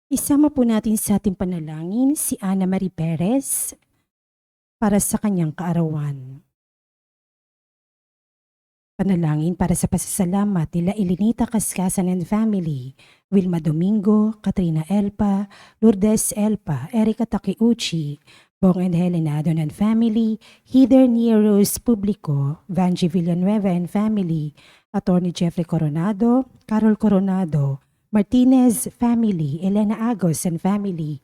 Isama po natin sa ating panalangin si Ana Marie Perez para sa kanyang kaarawan. Panalangin para sa pasasalamat nila Elenita Cascasan and family, Wilma Domingo, Katrina Elpa, Lourdes Elpa, Erica Takeuchi, Bong and Helena Adon and family, Heather Nieros Publico, Vanji Villanueva and family, Attorney Jeffrey Coronado, Carol Coronado, Martinez family, Elena Agos and family,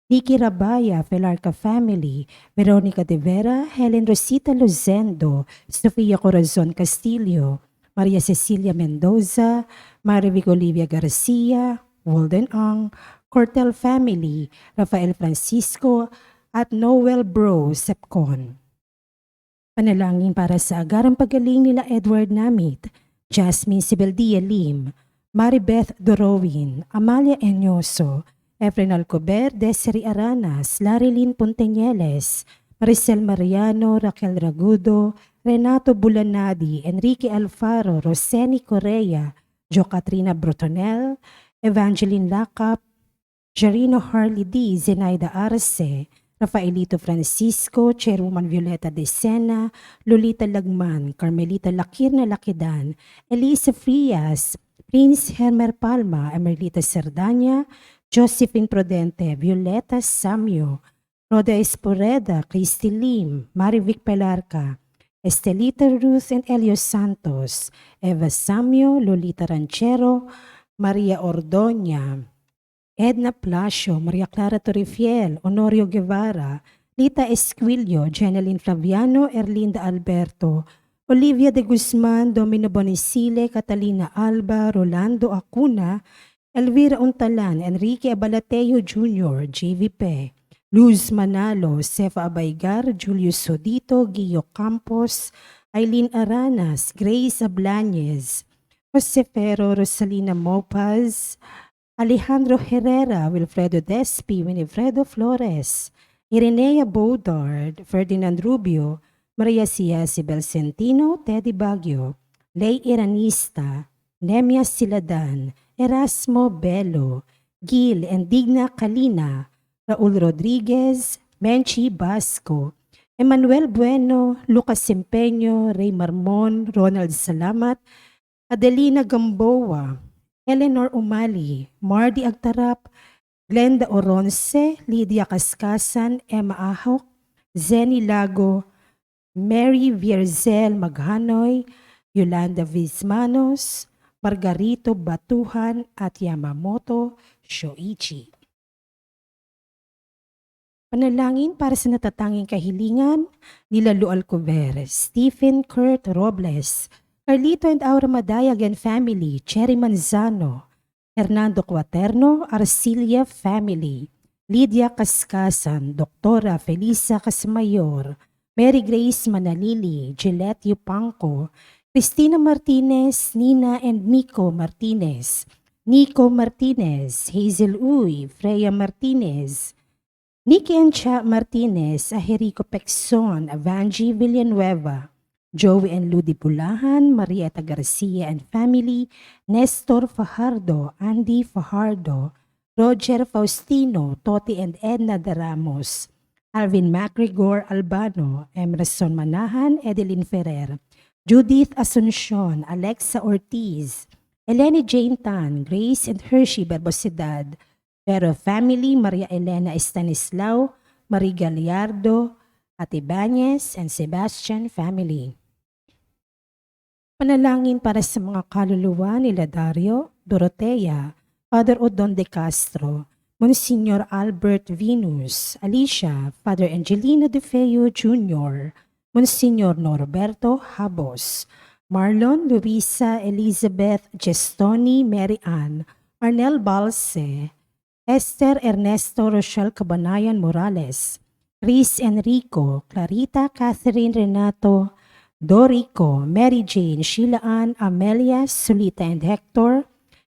Vicky Rabaya, Felarca family, Veronica de Vera, Helen Rosita Luzendo, Sofia Corazon Castillo, Maria Cecilia Mendoza, Marivic Olivia Garcia, Walden Ang, Cortel family, Rafael Francisco, at Noel Bro Sepcon. Panalangin para sa agarang pagaling nila Edward Namit, Jasmine Sibeldia Lim, Maribeth Dorowin, Amalia Enyoso, Efren Alcober, Desiree Aranas, Larilyn Punteñeles, Maricel Mariano, Raquel Ragudo, Renato Bulanadi, Enrique Alfaro, Roseni Correa, Jo Katrina Brotonel, Evangeline Lacap, Jarino Harley D, Zenaida Arce, Rafaelito Francisco, Chairwoman Violeta De Sena, Lolita Lagman, Carmelita Lakirna Lakidan, Elisa Frias, Prince Hermer Palma, Emerlita Cerdanya, Josephine Prudente, Violeta Samyo, Roda Esporeda, Christy Lim, Marivic Pelarca, Estelita Ruth and Elio Santos, Eva Samyo, Lolita Ranchero, Maria Ordoña, Edna Plasio, Maria Clara Torrifiel, Honorio Guevara, Lita Esquilio, Jeneline Flaviano, Erlinda Alberto, Olivia de Guzman, Domino Bonisile, Catalina Alba, Rolando Acuna, Elvira Untalan, Enrique Abalateo Jr., JVP, Luz Manalo, Sefa Abaygar, Julius Sodito, Guillo Campos, Aileen Aranas, Grace Ablañez, Jose Ferro, Rosalina Mopaz, Alejandro Herrera, Wilfredo Despi, Winifredo Flores, Irenea Bodard, Ferdinand Rubio, Maria Cia Sibel Centino, Teddy Baguio, Lay Iranista, Nemia Siladan, Erasmo Bello, Gil and Digna Kalina, Raul Rodriguez, Menchi Basco, Emmanuel Bueno, Lucas Sempeño, Ray Marmon, Ronald Salamat, Adelina Gamboa, Eleanor Umali, Mardy Agtarap, Glenda Oronce, Lydia Cascasan, Emma Ahok, Zenny Lago, Mary Vierzel Maghanoy, Yolanda Vizmanos, Margarito Batuhan at Yamamoto Shoichi. Panalangin para sa natatanging kahilingan nila Lu Alcover, Stephen Kurt Robles, Carlito and Aura Madayag and family, Cherry Manzano, Hernando Cuaterno, Arcilia family, Lydia Cascasan, Doktora Felisa Casmayor, Mary Grace Manalili, Gillette Yupanco, Cristina Martinez, Nina and Miko Martinez, Nico Martinez, Hazel Uy, Freya Martinez, Nikki and Cha Martinez, Aherico Pexon, Avanji Villanueva, Joey and Ludi Pulahan, Marieta Garcia and family, Nestor Fajardo, Andy Fajardo, Roger Faustino, Toti and Edna de Ramos, Alvin MacGregor Albano, Emerson Manahan, Edeline Ferrer, Judith Asuncion, Alexa Ortiz, Eleni Jane Tan, Grace and Hershey Barbosidad, Pero family, Maria Elena Estanislao, Marie Gallardo, Ate Ibanez, and Sebastian family. Panalangin para sa mga kaluluwa nila Dario, Dorotea, Father Odon de Castro, Monsignor Albert Venus, Alicia, Father Angelino de Feo Jr., Monsignor Norberto Habos, Marlon Luisa Elizabeth Gestoni Mary Ann, Arnel Balse, Esther Ernesto Rochelle Cabanayan Morales, Chris Enrico, Clarita Catherine Renato, Dorico, Mary Jane, Sheila Ann, Amelia, Solita and Hector,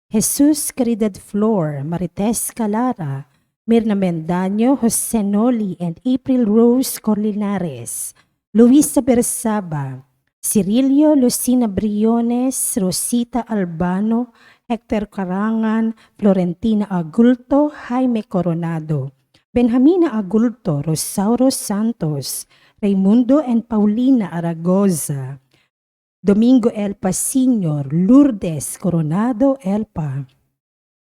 Jesus Caridad Flor, Marites Calara, Mirna Mendaño, Jose Noli and April Rose Corlinares, Luisa Bersaba, Cirilio Lucina Briones, Rosita Albano, Hector Carangan, Florentina Agulto, Jaime Coronado, Benjamina Agulto, Rosauro Santos, Raimundo and Paulina Aragoza, Domingo Elpa Sr., Lourdes Coronado Elpa,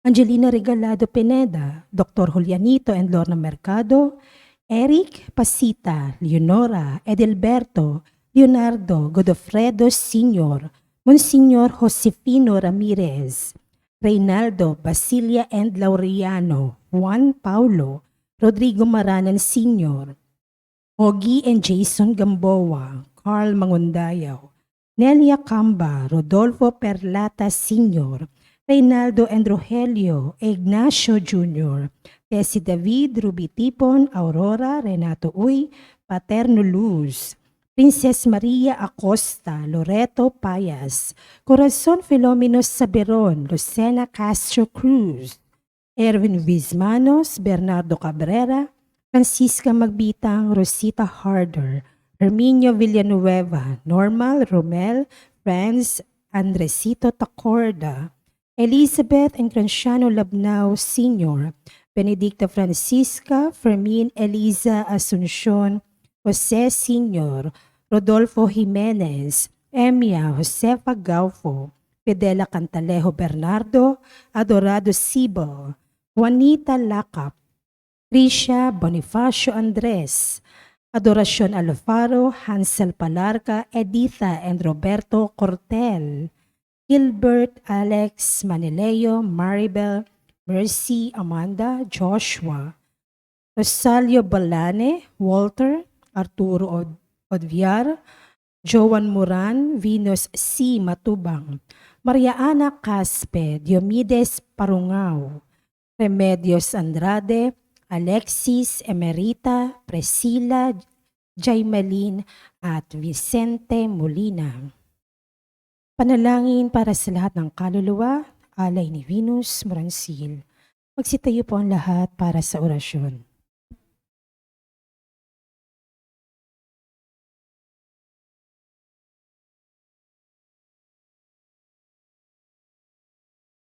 Angelina Regalado Pineda, Dr. Julianito and Lorna Mercado, Eric Pasita, Leonora, Edelberto, Leonardo Godofredo Sr., Monsignor Josefino Ramirez, Reynaldo Basilia and Laureano, Juan Paulo, Rodrigo Maranan Sr., Ogie and Jason Gamboa, Carl Mangundayaw, Nelia Camba, Rodolfo Perlata Sr., Reynaldo and Rogelio, Ignacio Jr., Tessie David, Ruby Tipon, Aurora, Renato Uy, Paterno Luz, Princess Maria Acosta, Loreto Payas, Corazon Filomeno Saberon, Lucena Castro Cruz, Erwin Vizmanos, Bernardo Cabrera, Francisca Magbitang, Rosita Harder, Herminio Villanueva, Normal Romel, Franz Andresito Tacorda, Elizabeth Encranciano Labnao Sr., Benedicta Francisca, Fermin Eliza Asuncion, Jose Sr., Rodolfo Jimenez, Emia Josefa Gaufo, Fidela Cantalejo Bernardo, Adorado Sibo, Juanita Lacap, Trisha Bonifacio Andres, Adoracion Alfaro, Hansel Palarca, Editha and Roberto Cortel, Gilbert Alex Manileo, Maribel, Mercy Amanda, Joshua, Rosalio Balane, Walter, Arturo Odviar, Joan Moran, Venus C. Matubang, Maria Ana Caspe, Diomedes Parungao, Remedios Andrade, Alexis Emerita, Priscilla Jaimelin at Vicente Molina. Panalangin para sa lahat ng kaluluwa, alay ni Venus Morancil. Magsitayo po ang lahat para sa orasyon.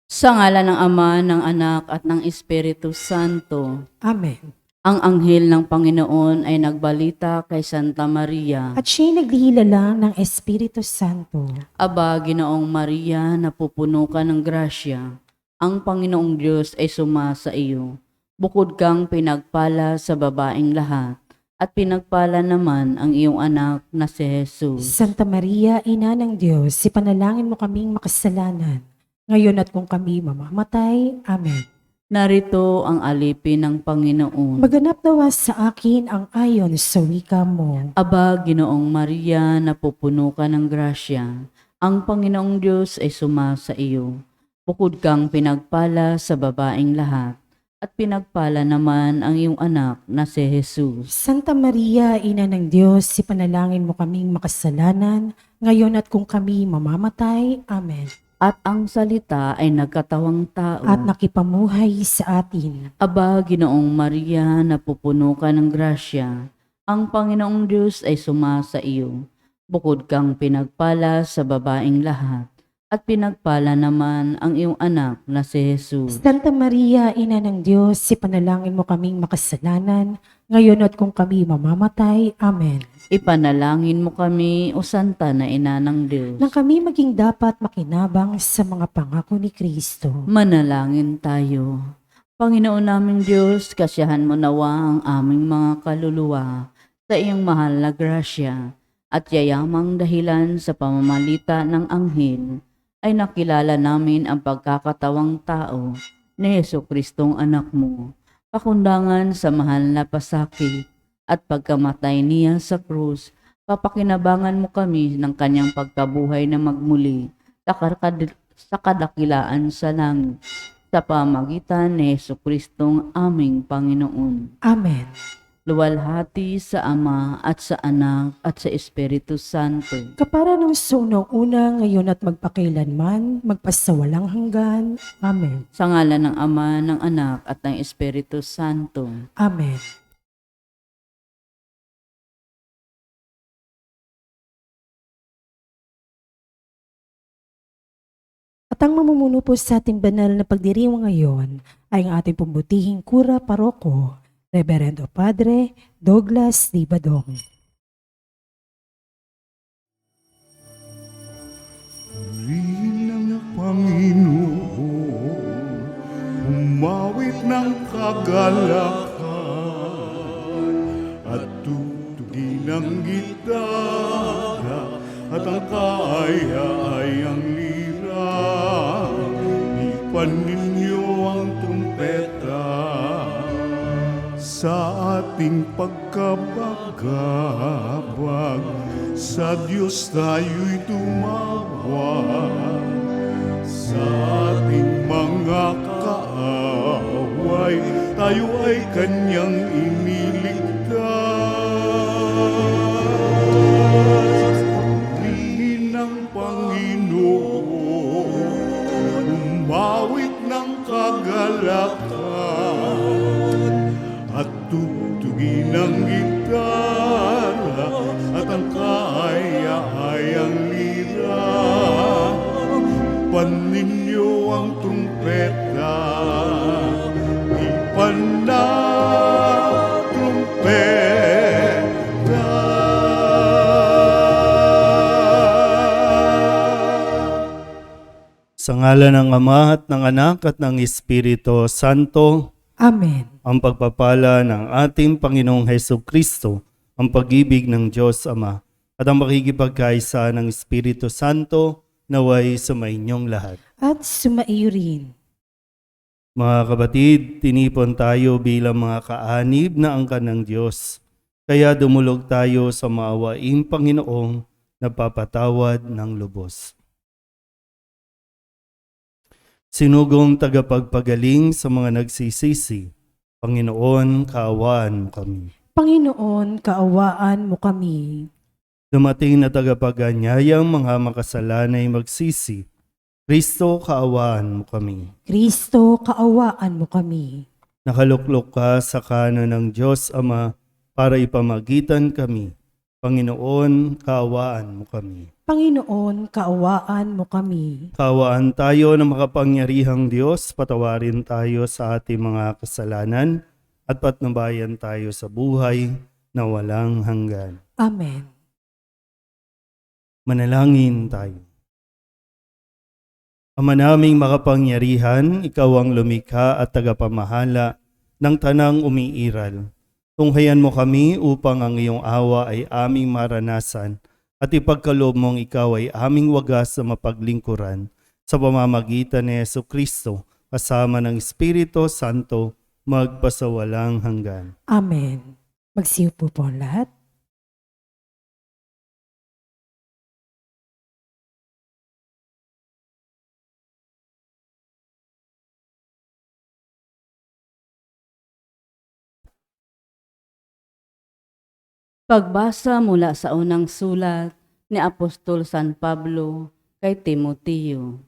Sa ngalan ng Ama, ng Anak, at ng Espiritu Santo. Amen. Ang anghel ng Panginoon ay nagbalita kay Santa Maria. At siya'y naghihilala ng Espiritu Santo. Aba, Ginoong Maria, napupuno ka ng grasya. Ang Panginoong Diyos ay sumasa iyo. Bukod kang pinagpala sa babaeng lahat, at pinagpala naman ang iyong anak na si Jesus. Santa Maria, Ina ng Diyos, ipanalangin mo kaming makasalanan, ngayon at kung kami mamamatay. Amen. Narito ang alipin ng Panginoon. Maganap nawa sa akin ang ayon sa wika mo. Aba, Ginoong Maria, napupuno ka ng grasya. Ang Panginoong Diyos ay sumasa iyo. Bukod kang pinagpala sa babaeng lahat, at pinagpala naman ang iyong anak na si Jesus. Santa Maria, Ina ng Diyos, ipanalangin mo kaming makasalanan, ngayon at kung kami mamamatay. Amen. At ang salita ay nagkatawang tao. At nakipamuhay sa atin. Aba, Ginoong Maria, napupuno ka ng grasya. Ang Panginoong Diyos ay sumasa iyo. Bukod kang pinagpala sa babaeng lahat, at pinagpala naman ang iyong anak na si Jesus. Santa Maria, Ina ng Diyos, ipanalangin mo kaming makasalanan, ngayon at kung kami mamamatay. Amen. Ipanalangin mo kami, O Santa na Ina ng Diyos. Nang kami maging dapat makinabang sa mga pangako ni Kristo. Manalangin tayo. Panginoon naming Diyos, kasiyahan mo nawa ang aming mga kaluluwa sa iyong mahal na grasya, at yayamang dahilan sa pamamalita ng anghel ay nakilala namin ang pagkakatawang tao ni Jesucristong anak mo, pakundangan sa mahal na pasakit at pagkamatay niya sa krus. Papakinabangan mo kami ng kanyang pagkabuhay na magmuli sa kadakilaan sa langit, sa pamagitan ni Jesucristong aming Panginoon. Amen. Luwalhati sa Ama at sa Anak at sa Espiritu Santo. Kapara ng una ngayon at magpakailanman, magpasawalang hanggan. Amen. Sa ngalan ng Ama, ng Anak at ng Espiritu Santo. Amen. At At ang mamumuno po sa ating banal na pagdiriwang ngayon ay ang ating pumbutihing Kura Paroko, Reverendo Padre Douglas D. Badong. Purihin ng Panginoon, umawit ng kagalakan, at tutugin ang gitara, at ang kaaya-ayang lira. Ipan ninyo ang trumpeta, sa ating pagkabagabag, sa Diyos tayo'y tumawag. Sa ating mga kaaway, tayo ay Kanyang iniligtas. Purihin ng Panginoon, umawit ng kagalakan, at tutugin ang gitara, at ang kaaya-ayang lira. Ipan ninyo ang trumpeta, ipan na trumpeta. Sa ngalan ng Ama at ng Anak at ng Espiritu Santo, Amen. ang pagpapala ng ating Panginoong Hesukristo, ang pag-ibig ng Diyos Ama, at ang makikipagkaisa ng Espiritu Santo naway sumainyong lahat. At sumaiyo rin. Mga kapatid, tinipon tayo bilang mga kaanib na angkan ng Diyos. Kaya dumulog tayo sa maawaing Panginoong napapatawad ng lubos. Sinugong tagapagpagaling sa mga nagsisisi, Panginoon, kaawaan mo kami. Panginoon, kaawaan mo kami. Dumating na tagapaganyayang mga makasalanay magsisi, Kristo, kaawaan mo kami. Kristo, kaawaan mo kami. Nakaluklok ka sa kanan ng Diyos Ama para ipamagitan kami. Panginoon, kaawaan mo kami. Panginoon, kaawaan mo kami. Kaawaan tayo ng makapangyarihang Diyos, patawarin tayo sa ating mga kasalanan at patnubayan tayo sa buhay na walang hanggan. Amen. Manalangin tayo. Ama naming makapangyarihan, ikaw ang lumikha at tagapamahala ng tanang umiiral. Tunghayan mo kami upang ang iyong awa ay aming maranasan at ipagkaloob mong ikaw ay aming wagas sa mapaglingkuran sa pamamagitan ni Jesucristo kasama ng Espiritu Santo magpasawalang hanggan. Amen. Magsiupo po ang lahat. Pagbasa mula sa unang sulat ni Apostol San Pablo kay Timoteo.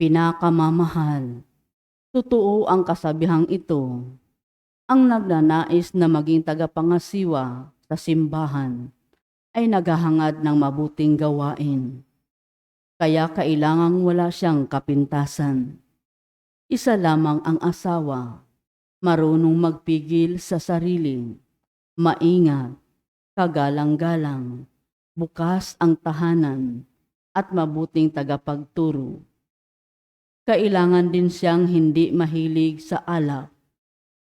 Pinakamamahal, totoo ang kasabihang ito. Ang nagnanais na maging tagapangasiwa sa simbahan ay naghahangad ng mabuting gawain. Kaya kailangang wala siyang kapintasan. Isa lamang ang asawa, marunong magpigil sa sarili, maingat, kagalang-galang, bukas ang tahanan, at mabuting tagapagturo. Kailangan din siyang hindi mahilig sa alak,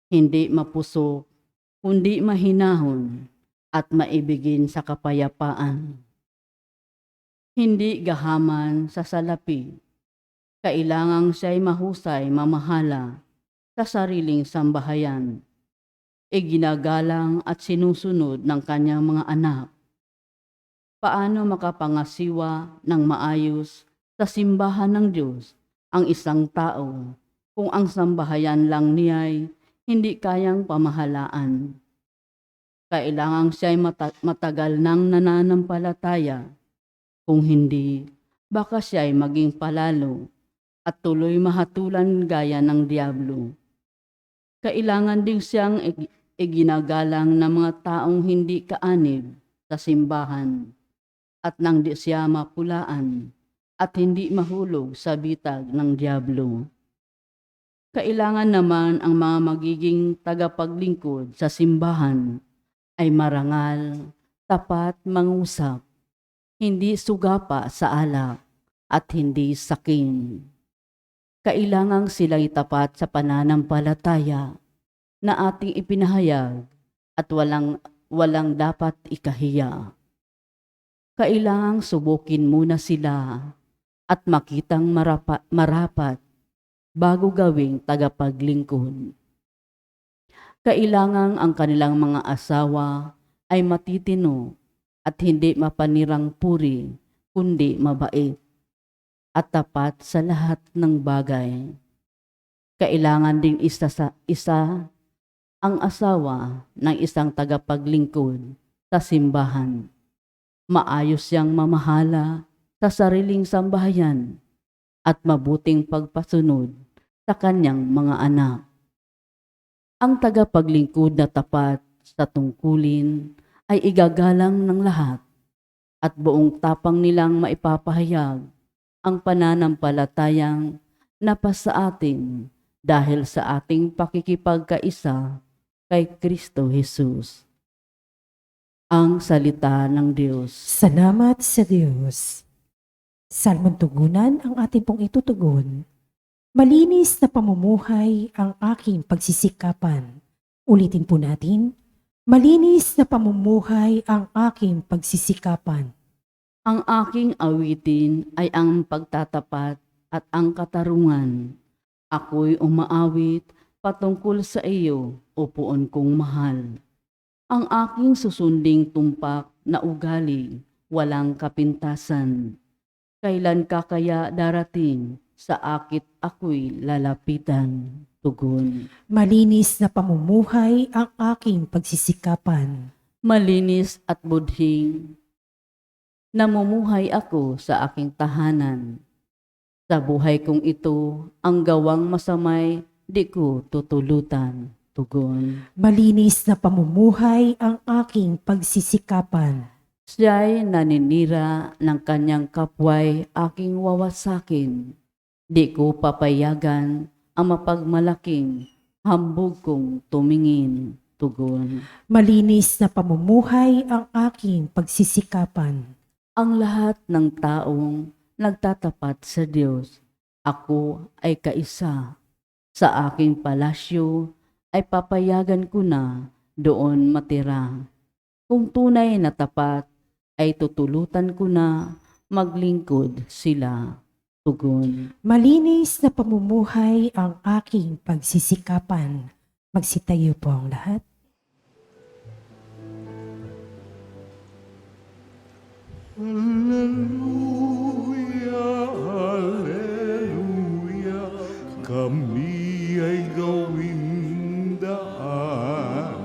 hindi mapusok, kundi mahinahon, at maibigin sa kapayapaan. Hindi gahaman sa salapi. Kailangang siya'y mahusay mamahala sa sariling sambahayan. Iginagalang at sinusunod ng kanyang mga anak. Paano makapangasiwa ng maayos sa simbahan ng Diyos ang isang tao kung ang sambahayan lang niya'y hindi kayang pamahalaan? Kailangang siya'y matagal nang nananampalataya. Kung hindi, baka siya'y maging palalo at tuloy mahatulan gaya ng diablo. Kailangan din siyang iginagalang ng mga taong hindi kaanib sa simbahan at nang di siya mapulaan at hindi mahulog sa bitag ng diablo. Kailangan naman ang mga magiging tagapaglingkod sa simbahan ay marangal, tapat mangusap, hindi sugapa sa alak, at hindi saking. Kailangang sila'y tapat sa pananampalataya na ating ipinahayag at walang dapat ikahiya. Kailangang subukin muna sila at makitang marapat bago gawing tagapaglingkod. Kailangang ang kanilang mga asawa ay matitino at hindi mapanirang puri, kundi mabait at tapat sa lahat ng bagay. Kailangan ding isa ang asawa ng isang tagapaglingkod sa simbahan. Maayos siyang mamahala sa sariling sambahayan at mabuting pagpasunod sa kanyang mga anak. Ang tagapaglingkod na tapat sa tungkulin ay igagalang ng lahat at buong tapang nilang maipapahayag ang pananampalatayang napasa atin dahil sa ating pakikipagkaisa kay Kristo Jesus. Ang salita ng Diyos. Salamat sa Diyos. Salmon tugunan ang ating pong itutugon. Malinis na pamumuhay ang aking pagsisikapan. Ulitin po natin. Malinis na pamumuhay ang aking pagsisikapan. Ang aking awitin ay ang pagtatapat at ang katarungan. Ako'y umaawit patungkol sa iyo, o puon kong mahal. Ang aking susunding tumpak na ugali, walang kapintasan. Kailan ka kaya darating, sa akit ako'y lalapitan, tugon. Malinis na pamumuhay ang aking pagsisikapan. Malinis at budhing, namumuhay ako sa aking tahanan. Sa buhay kong ito, ang gawang masamay, di ko tutulutan, tugon. Malinis na pamumuhay ang aking pagsisikapan. Siya'y naninira ng kanyang kapway aking wawasakin. Di ko papayagan ang mapagmalaking hambog kong tumingin, tugon. Malinis na pamumuhay ang aking pagsisikapan. Ang lahat ng taong nagtatapat sa Diyos, ako ay kaisa. Sa aking palasyo ay papayagan ko na doon matira. Kung tunay na tapat ay tutulutan ko na maglingkod sila, tugon. Malinis na pamumuhay ang aking pagsisikapan. Magsitayo po ang lahat. Hallelujah, hallelujah, kami ay gawing daan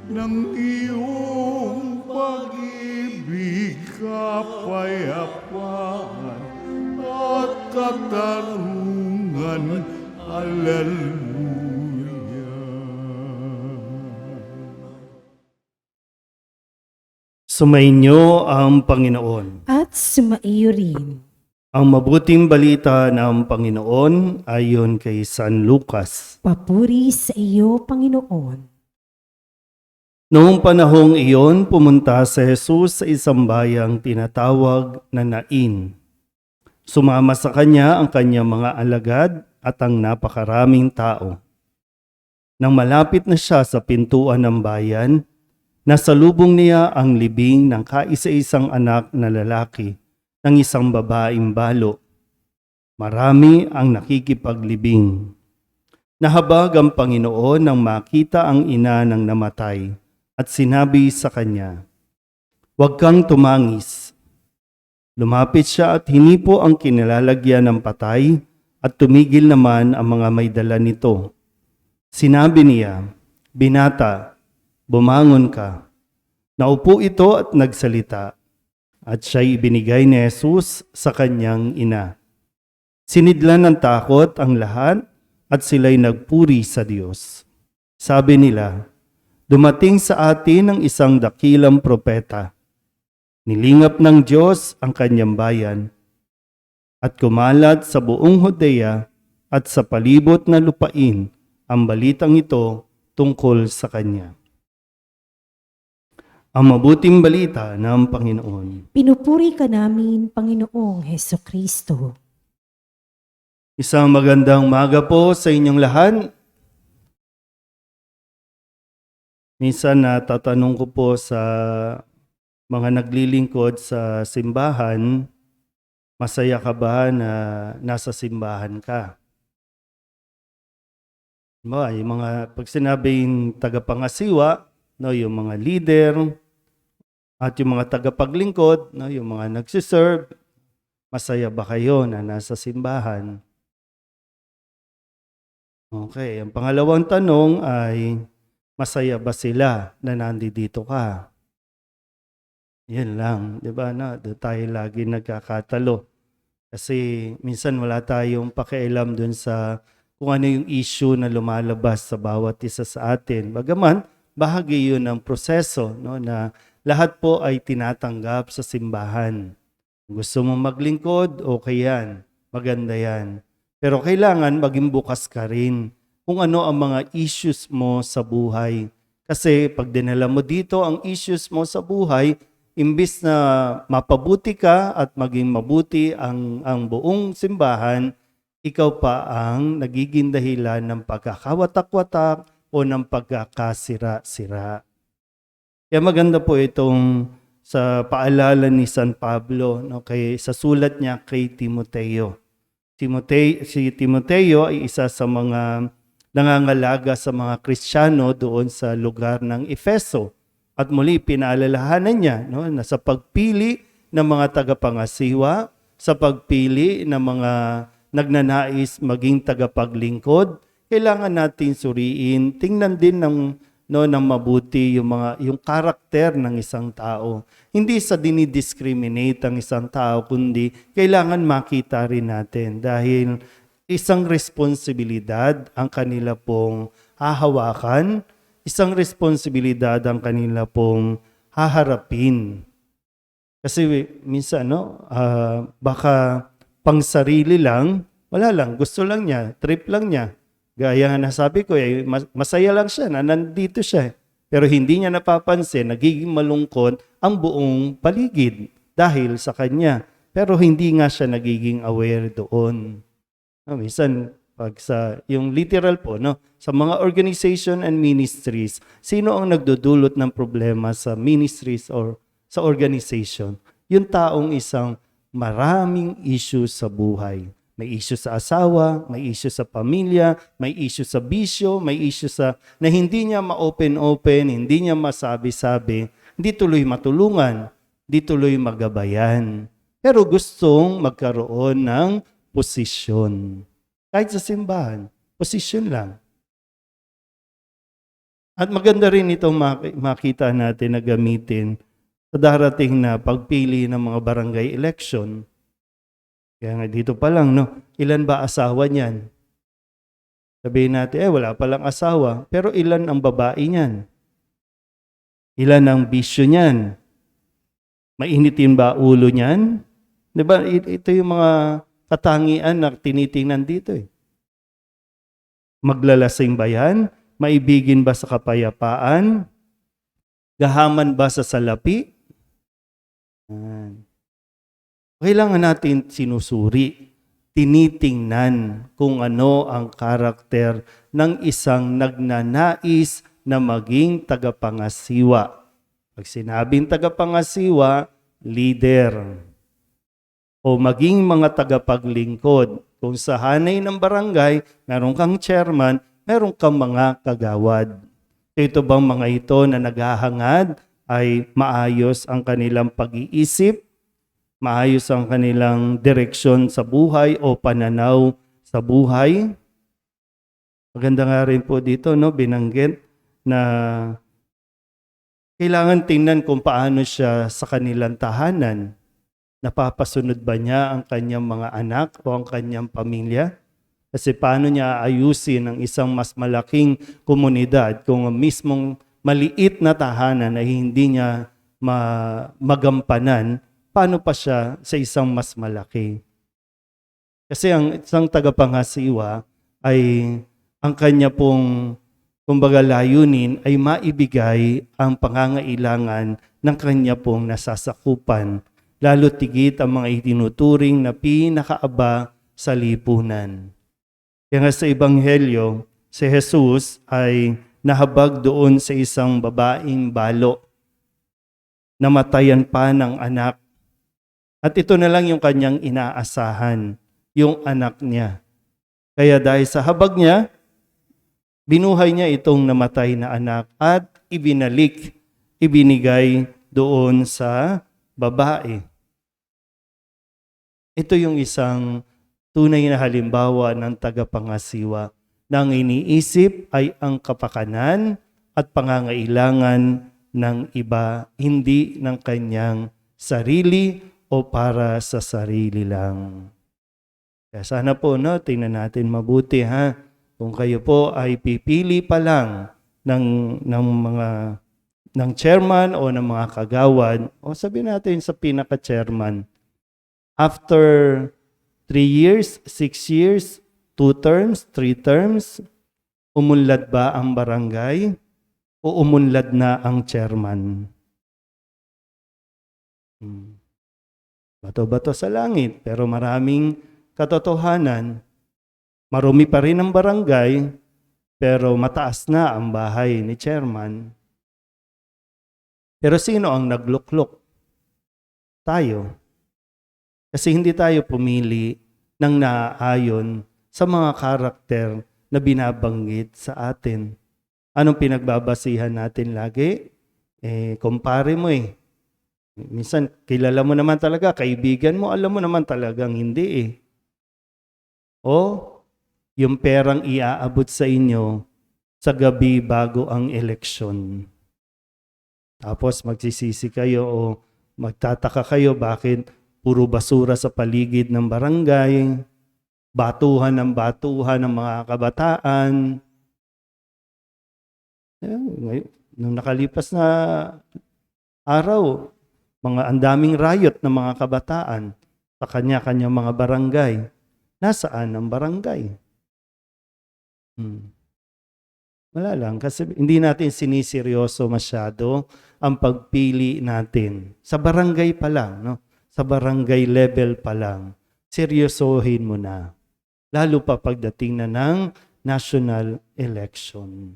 ng iyong pag-ibig, kapayapaan at katarungan. Hallelujah. Sumainyo ang Panginoon. At sumaiyo rin. Ang mabuting balita ng Panginoon ayon kay San Lucas. Papuri sa iyo, Panginoon. Noong panahong iyon, pumunta si Jesus sa isang bayang tinatawag na Nain. Sumama sa kanya ang kanyang mga alagad at ang napakaraming tao. Nang malapit na siya sa pintuan ng bayan, nasalubong niya ang libing ng kaisa-isang anak na lalaki ng isang babaeng balo. Marami ang nakikipaglibing. Nahabag ang Panginoon nang makita ang ina ng namatay at sinabi sa kanya, "Huwag kang tumangis." Lumapit siya at hinipo ang kinalalagyan ng patay at tumigil naman ang mga may dala nito. Sinabi niya, "Binata, bumangon ka." Naupo ito at nagsalita, at siya'y ibinigay ni Jesus sa kanyang ina. Sinidlan ng takot ang lahat at sila'y nagpuri sa Diyos. Sabi nila, "Dumating sa atin ang isang dakilang propeta. Nilingap ng Diyos ang kanyang bayan at kumalat sa buong Judea at sa palibot na lupain ang balitang ito tungkol sa kanya. Ang mabuting balita ng Panginoon. Pinupuri ka namin, Panginoong Heso Kristo. Isang magandang umaga po sa inyong lahat. Minsan natatanong ko po sa mga naglilingkod sa simbahan, masaya ka ba na nasa simbahan ka? Yung mga pag sinabing tagapangasiwa, no, yung mga leader, at yung mga tagapaglingkod, no, yung mga nagsiserve, masaya ba kayo na nasa simbahan? Okay, ang pangalawang tanong ay, masaya ba sila na nandito ka? Yan lang, di ba? No? Doon tayo lagi nagkakatalo. Kasi minsan wala tayong pakialam dun sa kung ano yung issue na lumalabas sa bawat isa sa atin. Bagaman, bahagi yun ng proseso, no? Na lahat po ay tinatanggap sa simbahan. Kung gusto mong maglingkod, okay yan. Maganda yan. Pero kailangan maging bukas ka rin kung ano ang mga issues mo sa buhay. Kasi pag dinala mo dito ang issues mo sa buhay, imbis na mapabuti ka at maging mabuti ang buong simbahan, ikaw pa ang nagiging dahilan ng pagkakawatak-watak o ng pagkakasira-sira. Kaya maganda po itong sa paalala ni San Pablo, no, sa sulat niya kay Timoteo. Si Timoteo ay isa sa mga nangangalaga sa mga Kristiyano doon sa lugar ng Efeso. At muli pinaalalahanan niya, no, na sa pagpili ng mga tagapangasiwa, sa pagpili ng mga nagnanais maging tagapaglingkod, kailangan natin suriin, tingnan din ng mabuti yung karakter ng isang tao. Hindi sa dinidiscriminate ang isang tao, kundi kailangan makita rin natin dahil isang responsibilidad ang kanila pong hahawakan, isang responsibilidad ang kanila pong haharapin. Kasi minsan, baka pang sarili lang, wala lang, gusto lang niya, trip lang niya. Gaya nga nasabi ko, masaya lang siya na nandito siya. Pero hindi niya napapansin, nagiging malungkot ang buong paligid dahil sa kanya. Pero hindi nga siya nagiging aware doon. Minsan, pag yung literal po, sa mga organization and ministries, sino ang nagdudulot ng problema sa ministries or sa organization? Yung taong isang maraming issues sa buhay. May issue sa asawa, may issue sa pamilya, may issue sa bisyo, may issue na hindi niya ma-open-open, hindi niya masabi-sabi, hindi tuloy matulungan, hindi tuloy magabayan. Pero gustong magkaroon ng posisyon. Kahit sa simbahan, posisyon lang. At maganda rin itong makita natin na gamitin sa darating na pagpili ng mga barangay election. Kaya nga dito pa lang, ilan ba asawa niyan? Sabihin natin, wala palang asawa, pero ilan ang babae niyan? Ilan ang bisyo niyan? Mainitin ba ulo niyan? Diba, ito yung mga katangian na tinitingnan dito. Maglalasing ba yan? Maibigin ba sa kapayapaan? Gahaman ba sa salapi? Kailangan natin sinusuri, tinitingnan kung ano ang karakter ng isang nagnanais na maging tagapangasiwa. Pag sinabing tagapangasiwa, leader. O maging mga tagapaglingkod. Kung sa hanay ng barangay, meron kang chairman, meron kang mga kagawad. Ito bang mga ito na naghahangad ay maayos ang kanilang pag-iisip, maayos ang kanilang direksyon sa buhay o pananaw sa buhay? Maganda nga rin po dito, binanggit na kailangan tingnan kung paano siya sa kanilang tahanan. Napapasunod ba niya ang kanyang mga anak o ang kanyang pamilya? Kasi paano niya ayusin ang isang mas malaking komunidad kung mismong maliit na tahanan ay hindi niya magampanan, paano pa siya sa isang mas malaki? Kasi ang isang tagapangasiwa ay ang kanya pong kumbaga layunin ay maibigay ang pangangailangan ng kanya pong nasasakupan, lalo tigit ang mga itinuturing na pinakaaba sa lipunan. Kaya nga sa Ebanghelyo, si Jesus ay nahabag doon sa isang babaeng balo, namatayan pa ng anak. At ito na lang yung kanyang inaasahan, yung anak niya. Kaya dahil sa habag niya, binuhay niya itong namatay na anak at ibinigay doon sa babae. Ito yung isang tunay na halimbawa ng tagapangasiwa na ang iniisip ay ang kapakanan at pangangailangan ng iba, hindi ng kanyang sarili o para sa sarili lang. Kaya sana po, tingnan natin mabuti ha. Kung kayo po ay pipili pa lang ng chairman o ng mga kagawad, o sabihin natin sa pinaka-chairman, after 3 years, 6 years, 2 terms, 3 terms, umunlad ba ang barangay o umunlad na ang chairman? Bato-bato sa langit, pero maraming katotohanan. Marumi pa rin ang barangay, pero mataas na ang bahay ni chairman. Pero sino ang nagluklok? Tayo. Kasi hindi tayo pumili ng naaayon sa mga karakter na binabanggit sa atin. Anong pinagbabasihan natin lagi? Kumpare mo eh. Minsan, kilala mo naman talaga, kaibigan mo, alam mo naman talagang hindi eh. O, yung perang iaabot sa inyo sa gabi bago ang eleksyon. Tapos magsisisi kayo o magtataka kayo bakit puro basura sa paligid ng barangay, batuhan ng mga kabataan. Nung nakalipas na araw, ang daming riot ng mga kabataan sa kanya-kanya mga barangay. Nasaan ang barangay? Wala lang, kasi hindi natin siniseryoso masyado ang pagpili natin. Sa barangay pa lang, sa barangay level pa lang, seryosohin mo na. Lalo pa pagdating na ng national election.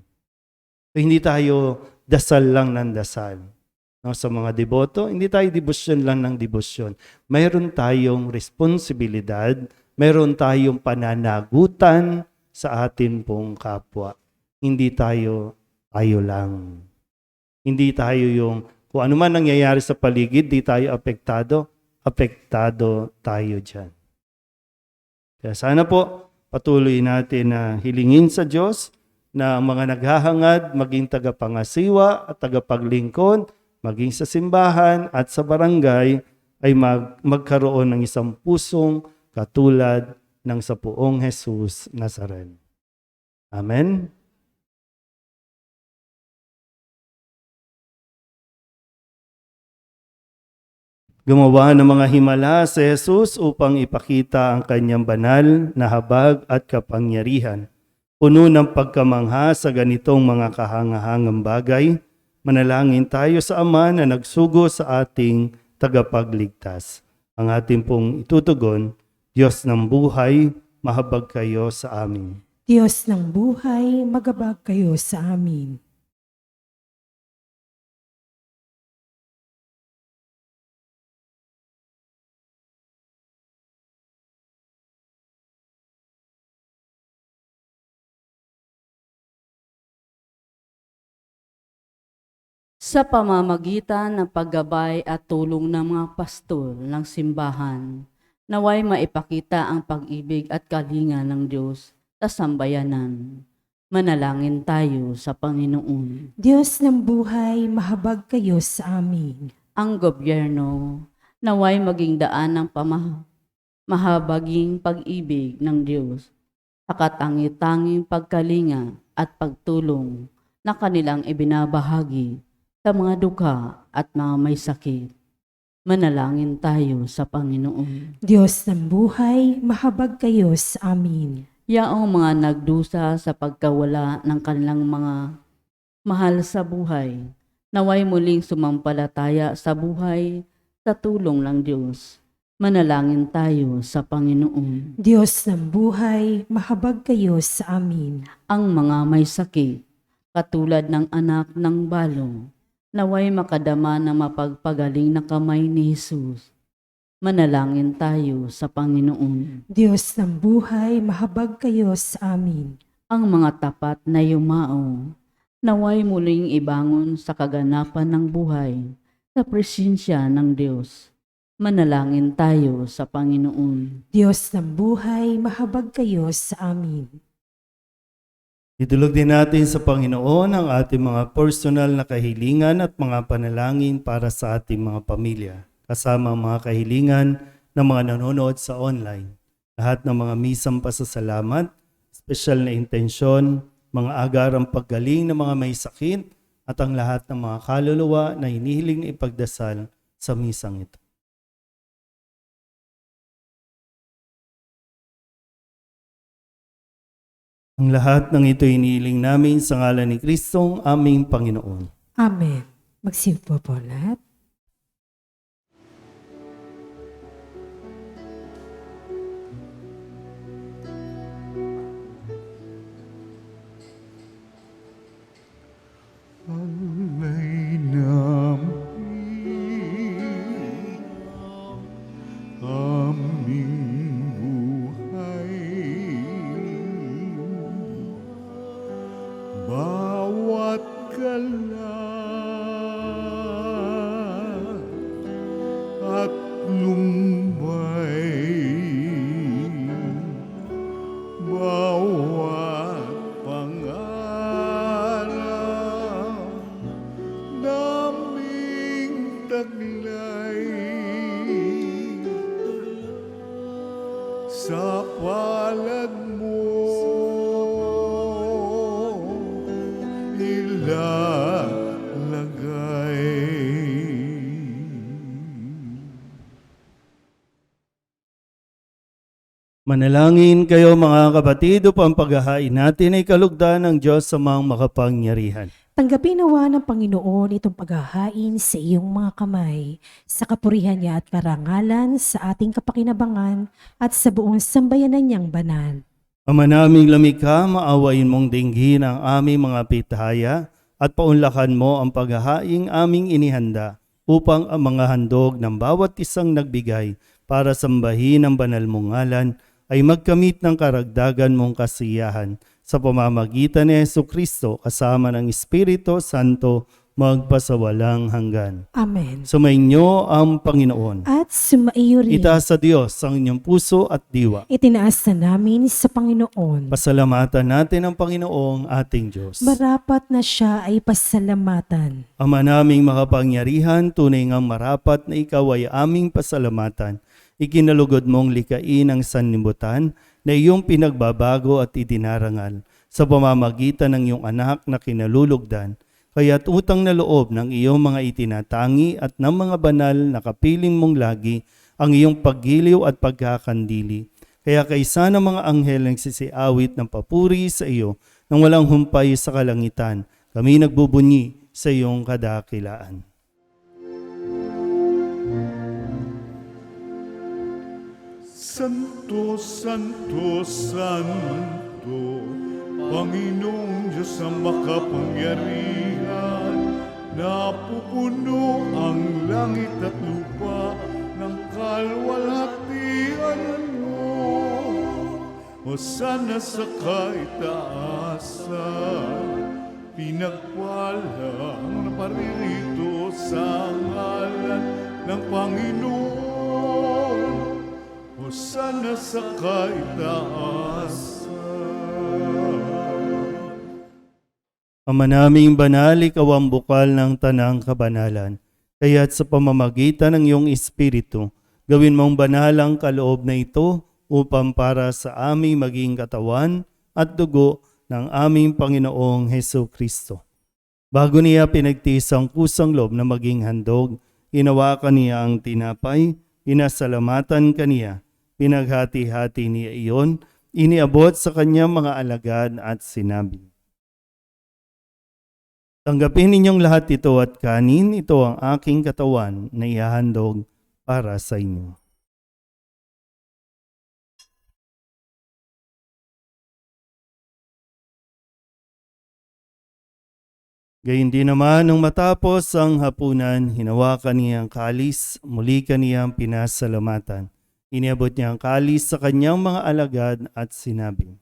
So, hindi tayo dasal lang ng dasal. Sa mga deboto, hindi tayo debosyon lang ng debosyon. Mayroon tayong responsibilidad, mayroon tayong pananagutan sa atin pong kapwa. Hindi tayo lang. Hindi tayo yung, kung ano man nangyayari sa paligid, di tayo apektado tayo dyan. Kaya sana po, patuloy natin na hilingin sa Diyos na ang mga naghahangad, maging tagapangasiwa at tagapaglingkod, maging sa simbahan at sa barangay, ay magkaroon ng isang pusong katulad ng sa Poong Jesus Nazaren. Amen. Gumawa ng mga himala si Jesus upang ipakita ang kanyang banal na habag at kapangyarihan. Puno ng pagkamangha sa ganitong mga kahangahangang bagay, manalangin tayo sa Ama na nagsugo sa ating tagapagligtas. Ang ating pong itutugon, Diyos ng buhay, mahabag kayo sa amin. Diyos ng buhay, magabag kayo sa amin. Sa pamamagitan ng paggabay at tulong ng mga pastol ng simbahan, naway maipakita ang pag-ibig at kalinga ng Diyos sa sambayanan. Manalangin tayo sa Panginoon. Diyos ng buhay, mahabag kayo sa amin. Ang gobyerno, naway maging daan ng mahabaging pag-ibig ng Diyos sa katangi-tanging pagkalinga at pagtulong na kanilang ibinabahagi sa mga dukha at mga may sakit. Manalangin tayo sa Panginoon. Diyos ng buhay, mahabag kayo sa amin. Yaong mga nagdusa sa pagkawala ng kanilang mga mahal sa buhay, naway muling sumampalataya sa buhay sa tulong ng Diyos. Manalangin tayo sa Panginoon. Diyos ng buhay, mahabag kayo sa amin. Ang mga may sakit, katulad ng anak ng balong, naway makadama ng mapagpagaling na kamay ni Jesus. Manalangin tayo sa Panginoon. Diyos ng buhay, mahabag kayo sa amin. Ang mga tapat na yumao, naway muling ibangon sa kaganapan ng buhay sa presensya ng Diyos. Manalangin tayo sa Panginoon. Diyos ng buhay, mahabag kayo sa amin. Idulog din natin sa Panginoon ang ating mga personal na kahilingan at mga panalangin para sa ating mga pamilya, kasama ang mga kahilingan ng mga nanonood sa online. Lahat ng mga misang pasasalamat, espesyal na intensyon, mga agarang paggaling ng mga may sakit, at ang lahat ng mga kaluluwa na hinihiling na ipagdasal sa misang ito. Ang lahat ng ito iniiling namin sa ngalan ni Kristong aming Panginoon. Amen. Magsimpo po lahat. Alay namin aming buhay, bawat kalat at lumbay, bawat pangarap naming taglay sa palad mo ilalagay. Manalangin kayo mga kapatid upang paghahain natin ay kalugdan ng Diyos sa mga makapangyarihan. Tanggapin nawa ng Panginoon itong paghahain sa iyong mga kamay, sa kapurihan niya at karangalan, sa ating kapakinabangan at sa buong sambayanan niyang banal. Ama naming lumikha, maawain mong dinggin ang aming mga pitahaya at paunlakan mo ang paghahaing aming inihanda upang ang mga handog ng bawat isang nagbigay para sambahin ang banal mong ngalan ay magkamit ng karagdagan mong kasiyahan sa pamamagitan ni Jesucristo kasama ng Espiritu Santo magpasawalang hanggan. Amen. Sumainyo ang Panginoon. At sumaiyo rin. Itaas sa Diyos ang inyong puso at diwa. Itinaas na namin sa Panginoon. Pasalamatan natin ang Panginoong ating Diyos. Marapat na siya ay pasalamatan. Ama naming makapangyarihan, tunay ngang marapat na ikaw ay aming pasalamatan. Ikinalugod mong likain ang sanlibutan na iyong pinagbabago at idinarangal sa pamamagitan ng iyong anak na kinalulugdan. Kaya't utang na loob ng iyong mga itinatangi at ng mga banal na kapiling mong lagi ang iyong paggiliw at pagkakandili. Kaya kaysa ng mga anghel ang sisiawit ng papuri sa iyo nang walang humpay sa kalangitan, kami nagbubunyi sa iyong kadakilaan. Santo, Santo, Santo, Panginoong Diyos ang makapangyarihan, napupuno ang langit at lupa ng kalwalhatian mo. Hosana sa kaitaasan, pinagpala ang naparirito sa ngalan ng Panginoon. Hosana sa kaitaasan. Ama naming banal, ikaw ang bukal ng tanang kabanalan. Kaya't sa pamamagitan ng iyong Espiritu, gawin mong banal ang kaloob na ito upang para sa aming maging katawan at dugo ng aming Panginoong Hesus Kristo. Bago niya pinagtiis ang kusang loob na maging handog, hinawakan niya ang tinapay, pinasalamatan kaniya, pinaghati-hati niya iyon, iniabot sa kanyang mga alagad at sinabi, "Tanggapin ninyong lahat ito at kanin, ito ang aking katawan na ihahandog para sa inyo." Gayun din naman nung matapos ang hapunan, hinawakan niya ang kalis, muli kaniyang pinasalamatan. Iniabot niya ang kalis sa kanyang mga alagad at sinabi,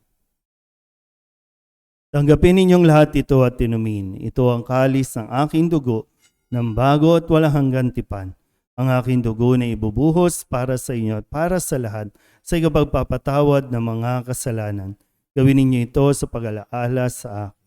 "Tanggapin ninyong lahat ito at inumin. Ito ang kalis ng aking dugo, ng bago at walang hanggang tipan. Ang aking dugo na ibubuhos para sa inyo at para sa lahat sa ikapagpapatawad ng mga kasalanan. Gawin ninyo ito sa pag-alaala sa akin."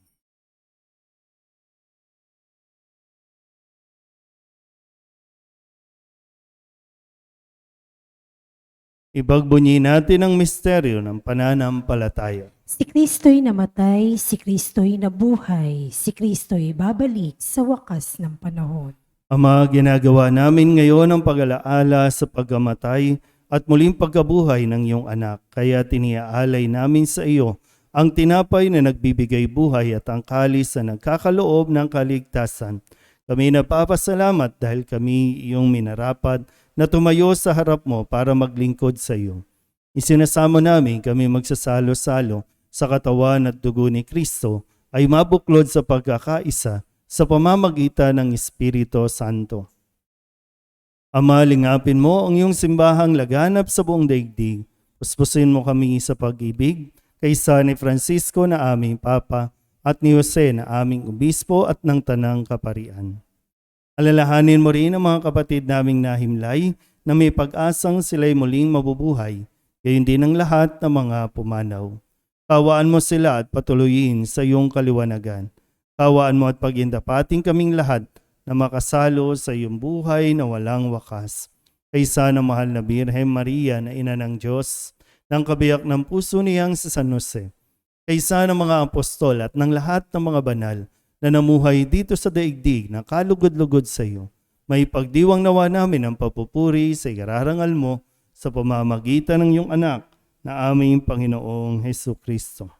Ibagbunyi natin ang misteryo ng pananampalataya. Si Kristo'y namatay, si Kristo'y nabuhay, si Kristo'y babalik sa wakas ng panahon. Ama, ginagawa namin ngayon ang pag-alaala sa pagkamatay at muling pagkabuhay ng iyong anak. Kaya tiniaalay namin sa iyo ang tinapay na nagbibigay buhay at ang kalis na nagkakaloob ng kaligtasan. Kami napapasalamat dahil kami iyong minarapat na tumayo sa harap mo para maglingkod sa iyo. Isinasamo namin kami magsasalo-salo sa katawan at dugo ni Kristo ay mabuklod sa pagkakaisa sa pamamagitan ng Espiritu Santo. Ama, lingapin mo ang iyong simbahang laganap sa buong daigdig. Puspusin mo kami sa pag-ibig kaysa ni Francisco na aming Papa at ni Jose na aming Obispo at ng Tanang Kaparian. Alalahanin mo rin ang mga kapatid naming nahimlay na may pag-asang sila'y muling mabubuhay, gayon din ang lahat ng mga pumanaw. Kawaan mo sila at patuloyin sa iyong kaliwanagan. Kawaan mo at pagindapating kaming lahat na makasalo sa iyong buhay na walang wakas. Kaysa ng mahal na Birhen Maria na ina ng Diyos, ng kabiyak ng puso niyang si San Jose, kaysa ng mga apostol at ng lahat ng mga banal na namuhay dito sa daigdig na kalugod-lugod sa iyo, may pagdiwang nawa namin ang papupuri sa ikararangal mo sa pamamagitan ng iyong anak na aming Panginoong Hesus Kristo.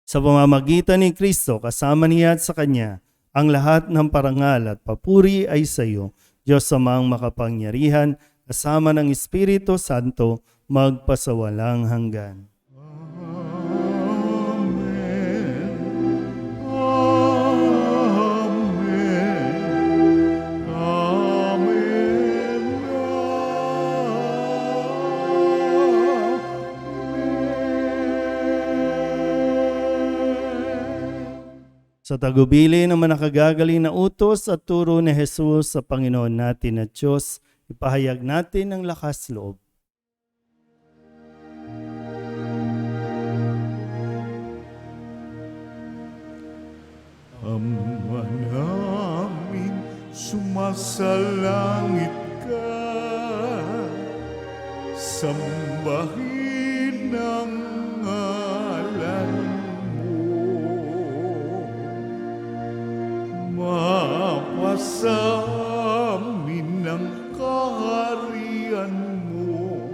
Sa pamamagitan ni Kristo, kasama niya at sa Kanya, ang lahat ng parangal at papuri ay sa iyo, Diyos Amang makapangyarihan, kasama ng Espiritu Santo, magpasawalang hanggan. Sa tagubili ng manakagagaling na utos at turo ni Jesus sa Panginoon natin at Diyos, ipahayag natin ang lakas loob. Ama namin, sumasalangit ka, sambahin ang ngalan mo. Mapasa amin ang kaharian mo,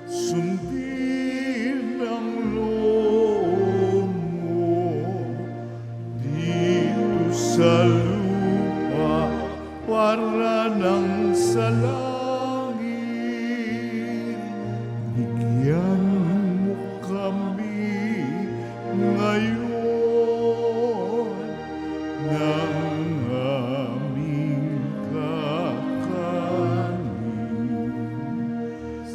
sundin ang loob mo dito sa lupa para nang sa langit. Bigyan mo kami ngayon ng aming kakanin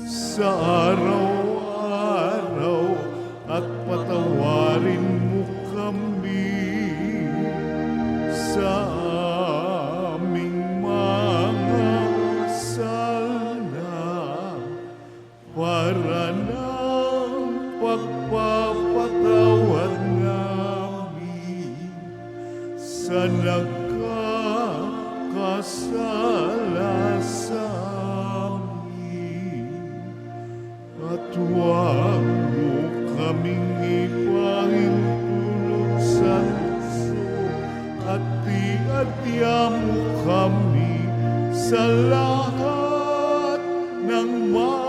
sa araw-araw at patawarin mo kami sa aming mga sala para ng pagpapatawad namin sa nagkakasala sa amin. At huwag mo kaming ipahintulot sa tukso at iadya mo kami sa lahat ng masama.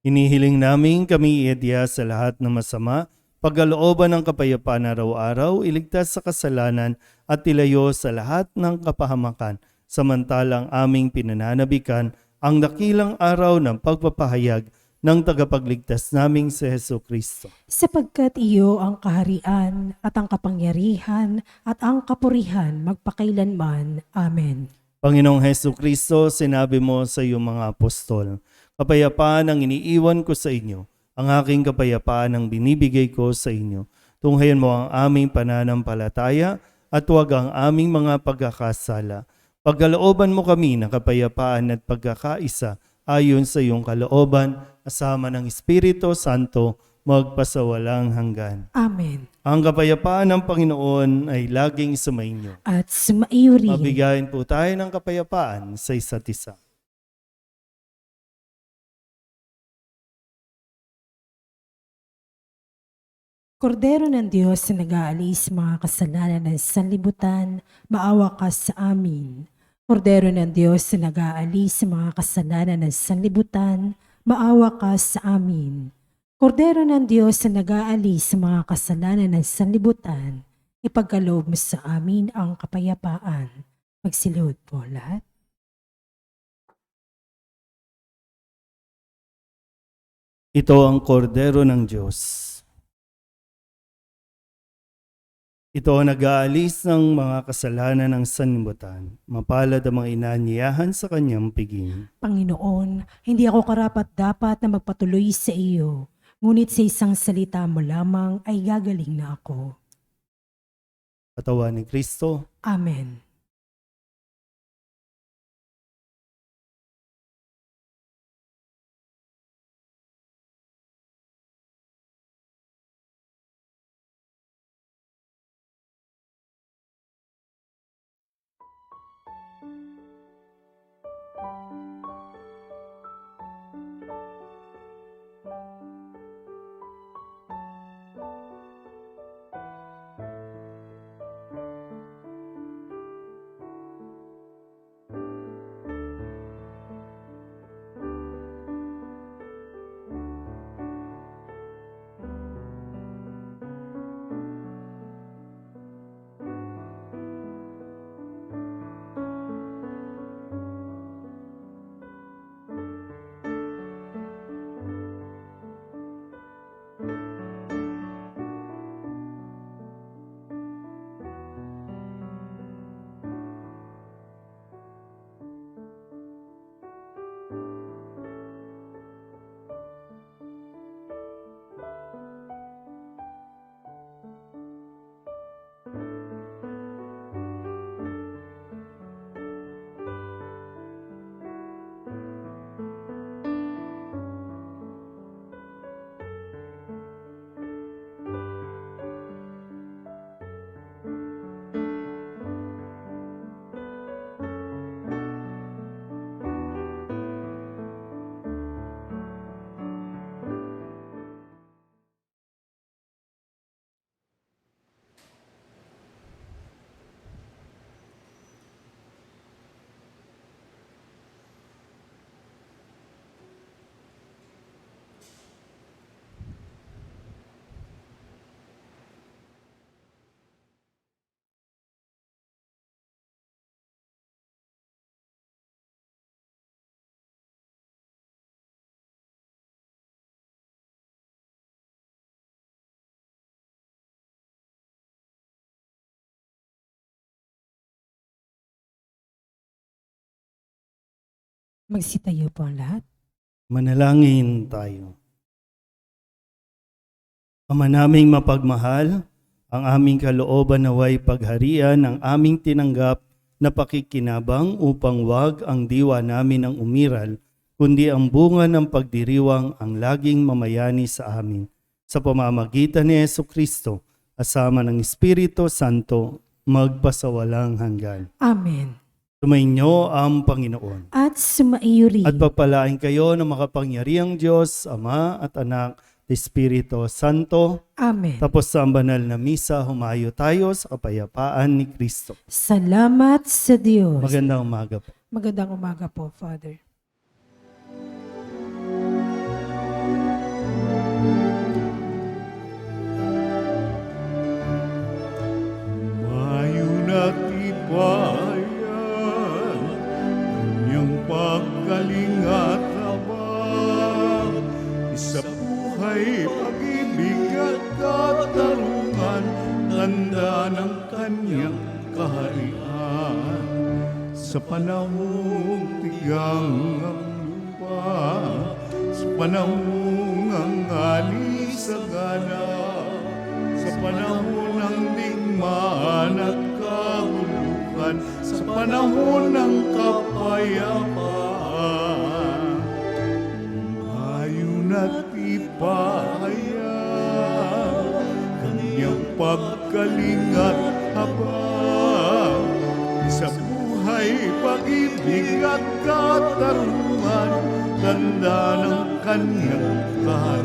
Hinihiling namin kami iadya sa lahat ng masama, pagkalooban ng kapayapaan araw-araw, iligtas sa kasalanan at ilayo sa lahat ng kapahamakan, samantalang aming pinananabikan ang dakilang araw ng pagpapahayag ng tagapagligtas naming si Hesus Kristo. Sapagkat iyo ang kaharian at ang kapangyarihan at ang kapurihan magpakailanman. Amen. Panginoong Hesus Kristo, sinabi mo sa iyong mga apostol, kapayapaan ang iniiwan ko sa inyo, ang aking kapayapaan ang binibigay ko sa inyo. Tunghayan mo ang aming pananampalataya at huwag ang aming mga pagkakasala. Pagkalooban mo kami ng kapayapaan at pagkakaisa ayon sa iyong kalooban, kasama ng Espiritu Santo, magpasawalang hanggan. Amen. Ang kapayapaan ng Panginoon ay laging sumainyo. At sumaiyo rin. Mabigayin po tayo ng kapayapaan sa isa't isa. Kordero ng Diyos na nag-aalis mga kasalanan ng sanlibutan, maawa ka sa amin. Kordero ng Diyos na nag-aalis mga kasalanan ng sanlibutan, maawa ka sa amin. Kordero ng Diyos na nag-aalis mga kasalanan ng sanlibutan, ipagkaloob mo sa amin ang kapayapaan. Magsilihod po lahat. Ito ang kordero ng Diyos. Ito ang nag-aalis ng mga kasalanan ng sanlibutan. Mapalad ang mga inaanyayahan sa kanyang piging. Panginoon, hindi ako karapat-dapat na magpatuloy sa iyo, ngunit sa isang salita mo lamang ay gagaling na ako. Katawan ni Kristo. Amen. Magsitayo po ang lahat. Manalangin tayo. Ama naming mapagmahal, ang aming kalooban naway pagharian ang aming tinanggap na pakikinabang upang wag ang diwa namin ang umiral, kundi ang bunga ng pagdiriwang ang laging mamayani sa amin. Sa pamamagitan ni Jesucristo, kasama ng Espiritu Santo, magpasawalang hanggan. Amen. Sumainyo ang Panginoon. At sumaiyo rin. At pagpalain kayo ng makapangyarihang Diyos, Ama at Anak, Espiritu Santo. Amen. Tapos sa banal na misa, humayo tayo sa kapayapaan ni Kristo. Salamat sa Diyos. Magandang umaga po. Magandang umaga po, Father. Mayo na tibayan, kanyang pagkalingat habang sa buhay, pag-ibig at katarungan, tanda ng kanyang kaharian. Sa panahong tigang ang lupa, sa panahong ang alisagana, sa panahon ng digmaan at kaguluhan, sa panahon ng kapayapaan, ayun at ipahaya, kanyang pagkalingat habang sa buhay, pag-ibig at katarungan, tanda ng kanyang kaharian.